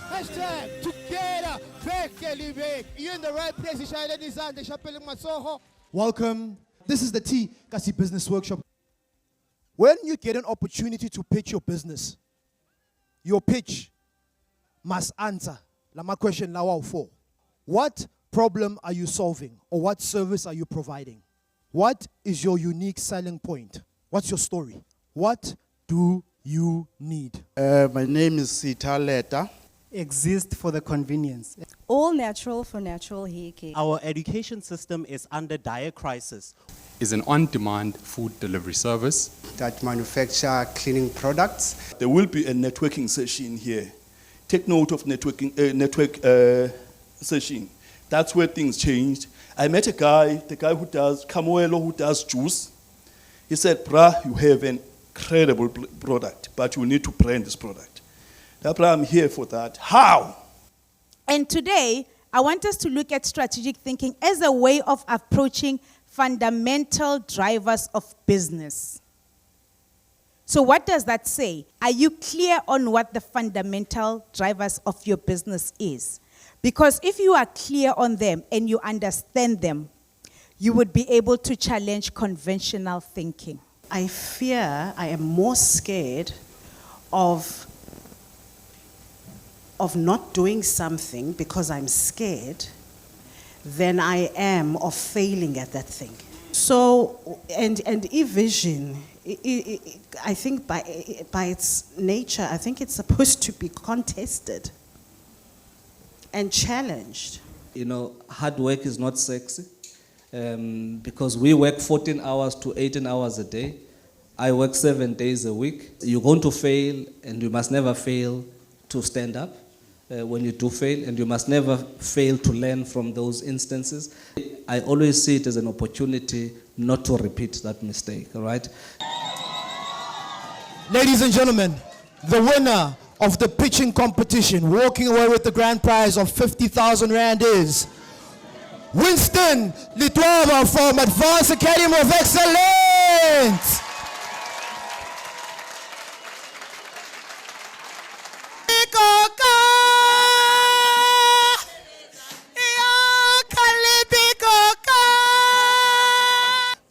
Hashtag together, you're in the right place. Welcome. This is the T Kasi Business Workshop. When you get an opportunity to pitch your business, your pitch must answer. My question now for what problem are you solving, or what service are you providing? What is your unique selling point? What's your story? What do you need? My name is Sita Leta. Exist for the convenience. All natural for natural hair care. Our education system is under dire crisis. Is an on-demand food delivery service That manufacture cleaning products. There will be a networking session here. Take note of network session. That's where things changed. I met a guy, the guy who does Kamoelo, who does juice. He said, "Brah, you have an incredible product, but you need to brand this product." Brah, I'm here for that. How? And today, I want us to look at strategic thinking as a way of approaching fundamental drivers of business. So what does that say? Are you clear on what the fundamental drivers of your business is? Because if you are clear on them and you understand them, you would be able to challenge conventional thinking. I am more scared of not doing something because I'm scared than I am of failing at that thing. So, and e-vision, I think by its nature, I think it's supposed to be contested and challenged. You know, hard work is not sexy because we work 14 hours to 18 hours a day. I work 7 days a week. You're going to fail, and you must never fail to stand up when you do fail, and you must never fail to learn from those instances. I always see it as an opportunity not to repeat that mistake, all right? Ladies and gentlemen, the winner of the pitching competition, walking away with the grand prize of 50,000 Rand is Winston Litwaba from Advanced Academy of Excellence.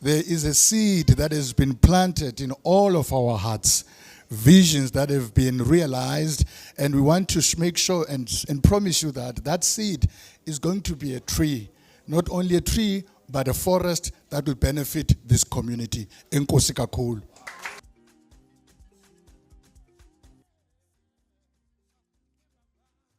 There is a seed that has been planted in all of our hearts, visions that have been realized, and we want to make sure and promise you that that seed is going to be a tree, not only a tree, but a forest that will benefit this community. Enkosi kakhulu.